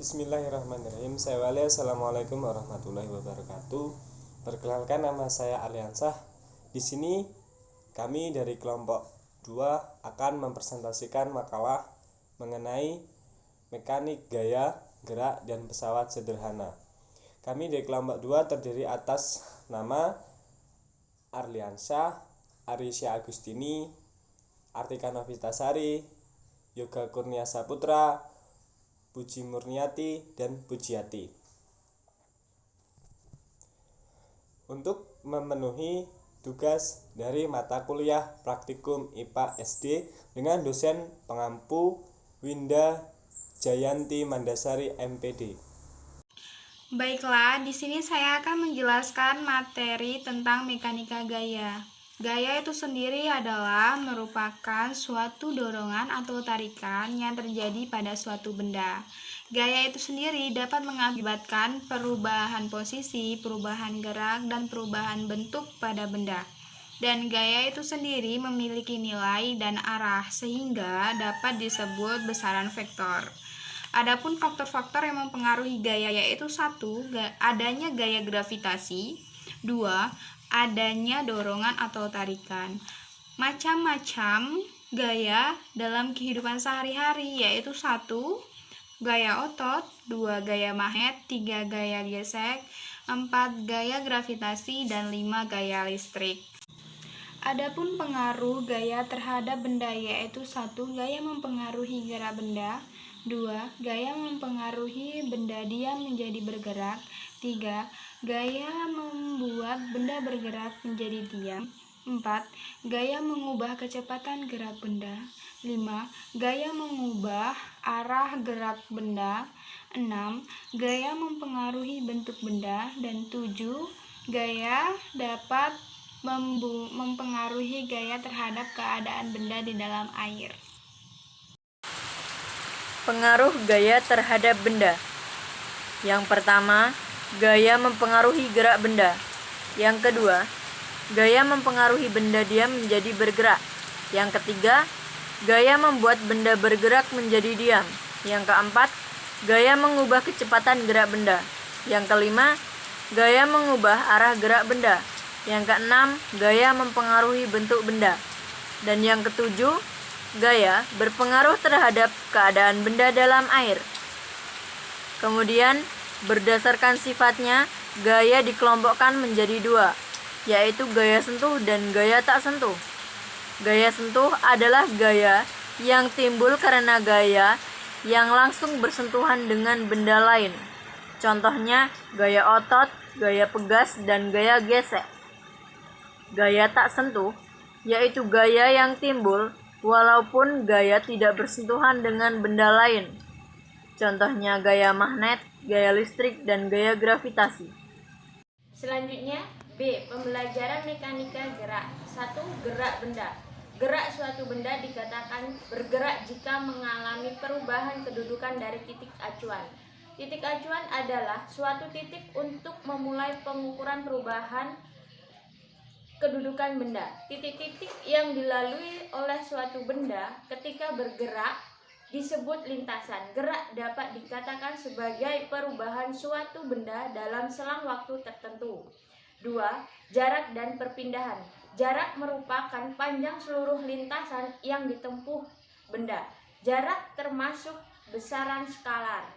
Bismillahirrahmanirrahim. Saya Wali. Assalamualaikum warahmatullahi wabarakatuh. Perkenalkan, nama saya Aliansah. Di sini kami dari kelompok 2 akan mempresentasikan makalah mengenai mekanik gaya, gerak, dan pesawat sederhana. Kami dari kelompok 2 terdiri atas nama Arliansyah, Arisya Agustini, Artika Novitasari, Yoga Kurnia Saputra, Puji Murniati, dan Pujiati. Untuk memenuhi tugas dari mata kuliah praktikum IPA SD dengan dosen pengampu Winda Jayanti Mandasari MPD. Baiklah, di sini saya akan menjelaskan materi tentang mekanika gaya. Gaya itu sendiri adalah merupakan suatu dorongan atau tarikan yang terjadi pada suatu benda. Gaya itu sendiri dapat mengakibatkan perubahan posisi, perubahan gerak, dan perubahan bentuk pada benda. Dan gaya itu sendiri memiliki nilai dan arah sehingga dapat disebut besaran vektor. Adapun faktor-faktor yang mempengaruhi gaya yaitu 1. Adanya gaya gravitasi. 2. Adanya dorongan atau tarikan. Macam-macam gaya dalam kehidupan sehari-hari yaitu 1. Gaya otot, 2. Gaya magnet, 3. Gaya gesek, 4. Gaya gravitasi, dan 5. Gaya listrik. Adapun pengaruh gaya terhadap benda yaitu 1. Gaya mempengaruhi gerak benda. 2. Gaya mempengaruhi benda diam menjadi bergerak. 3. Gaya membuat benda bergerak menjadi diam. 4. Gaya mengubah kecepatan gerak benda. 5. Gaya mengubah arah gerak benda. 6. Gaya mempengaruhi bentuk benda. Dan 7. Gaya dapat mempengaruhi gaya terhadap keadaan benda di dalam air. Pengaruh gaya terhadap benda. Yang pertama, gaya mempengaruhi gerak benda. Yang kedua, gaya mempengaruhi benda diam menjadi bergerak. Yang ketiga, gaya membuat benda bergerak menjadi diam. Yang keempat, gaya mengubah kecepatan gerak benda. Yang kelima, gaya mengubah arah gerak benda. Yang keenam, gaya mempengaruhi bentuk benda. Dan yang ketujuh, gaya berpengaruh terhadap keadaan benda dalam air. Kemudian, berdasarkan sifatnya, gaya dikelompokkan menjadi 2, yaitu gaya sentuh dan gaya tak sentuh. Gaya sentuh adalah gaya yang timbul karena gaya yang langsung bersentuhan dengan benda lain. Contohnya, gaya otot, gaya pegas, dan gaya gesek. Gaya tak sentuh yaitu gaya yang timbul walaupun gaya tidak bersentuhan dengan benda lain. Contohnya gaya magnet, gaya listrik, dan gaya gravitasi. Selanjutnya, B. Pembelajaran mekanika gerak. 1. Gerak benda. Gerak suatu benda dikatakan bergerak jika mengalami perubahan kedudukan dari titik acuan. Titik acuan adalah suatu titik untuk memulai pengukuran perubahan kedudukan benda. Titik-titik yang dilalui oleh suatu benda ketika bergerak disebut lintasan. Gerak dapat dikatakan sebagai perubahan suatu benda dalam selang waktu tertentu. 2. Jarak dan perpindahan. Jarak merupakan panjang seluruh lintasan yang ditempuh benda. Jarak termasuk besaran skalar.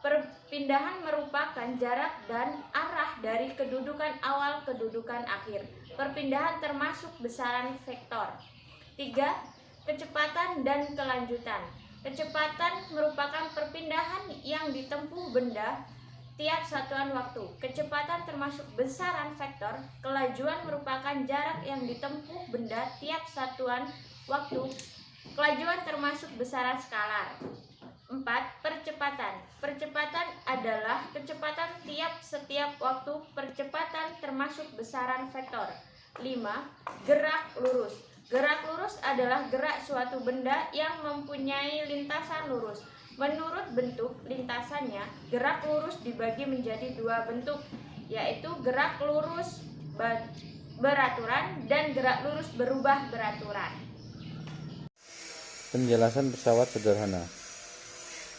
Perpindahan merupakan jarak dan arah dari kedudukan awal ke kedudukan akhir. Perpindahan termasuk besaran vektor. 3. Kecepatan dan kelanjutan. Kecepatan merupakan perpindahan yang ditempuh benda tiap satuan waktu. Kecepatan termasuk besaran vektor. Kelajuan merupakan jarak yang ditempuh benda tiap satuan waktu. Kelajuan termasuk besaran skalar. 4. Percepatan. Percepatan adalah kecepatan setiap waktu. Percepatan termasuk besaran vektor. 5. Gerak lurus. Gerak lurus adalah gerak suatu benda yang mempunyai lintasan lurus. Menurut bentuk lintasannya, gerak lurus dibagi menjadi 2 bentuk, yaitu gerak lurus beraturan dan gerak lurus berubah beraturan. Penjelasan pesawat sederhana.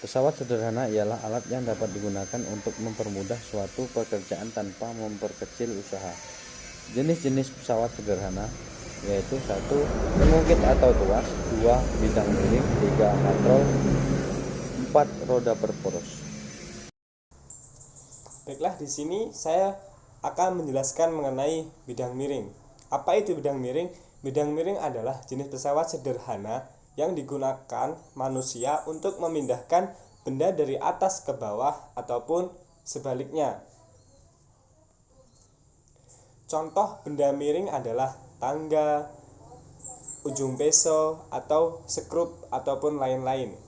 Pesawat sederhana ialah alat yang dapat digunakan untuk mempermudah suatu pekerjaan tanpa memperkecil usaha. Jenis-jenis pesawat sederhana yaitu 1. Pengungkit atau tuas, 2. Bidang miring, 3. katrol, 4. roda berporos. Baiklah, di sini saya akan menjelaskan mengenai bidang miring. Apa itu bidang miring? Bidang miring adalah jenis pesawat sederhana yang digunakan manusia untuk memindahkan benda dari atas ke bawah ataupun sebaliknya. Contoh benda miring adalah tangga, ujung peso, atau skrup ataupun lain-lain.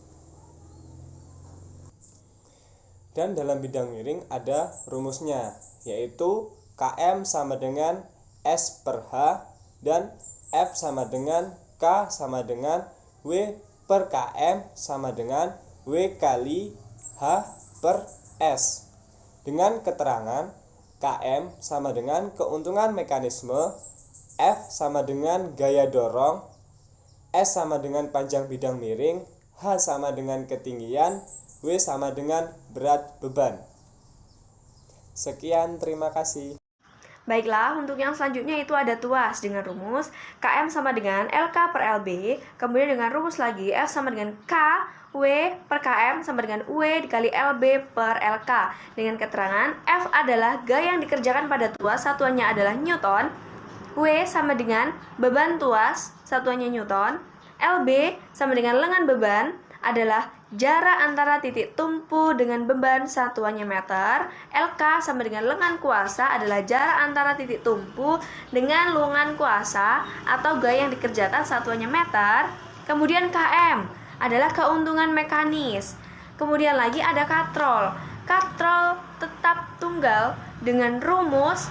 Dan dalam bidang miring ada rumusnya, yaitu KM sama dengan S per H dan F sama dengan K sama dengan W per KM sama dengan W kali H per S. Dengan keterangan KM sama dengan keuntungan mekanisme, F sama dengan gaya dorong, S sama dengan panjang bidang miring, H sama dengan ketinggian, W sama dengan berat beban. Sekian, terima kasih. Baiklah, untuk yang selanjutnya itu ada tuas dengan rumus KM sama dengan LK per LB, kemudian dengan rumus lagi F sama dengan K, W per KM sama dengan W dikali LB per LK. Dengan keterangan F adalah gaya yang dikerjakan pada tuas, satuannya adalah Newton, W sama dengan beban tuas, satuannya Newton, LB sama dengan lengan beban adalah jarak antara titik tumpu dengan beban, satuannya meter. LK sama dengan lengan kuasa adalah jarak antara titik tumpu dengan lengan kuasa atau gaya yang dikerjakan, satuannya meter. Kemudian KM adalah keuntungan mekanis. Kemudian lagi ada katrol. Katrol tetap tunggal dengan rumus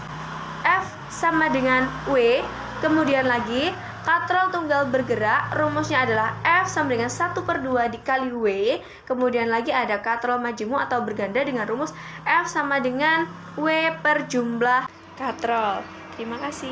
F sama dengan W. Kemudian lagi katrol tunggal bergerak, rumusnya adalah F sama dengan 1/2 dikali W. Kemudian lagi ada katrol majemuk atau berganda dengan rumus F sama dengan W per jumlah katrol. Terima kasih.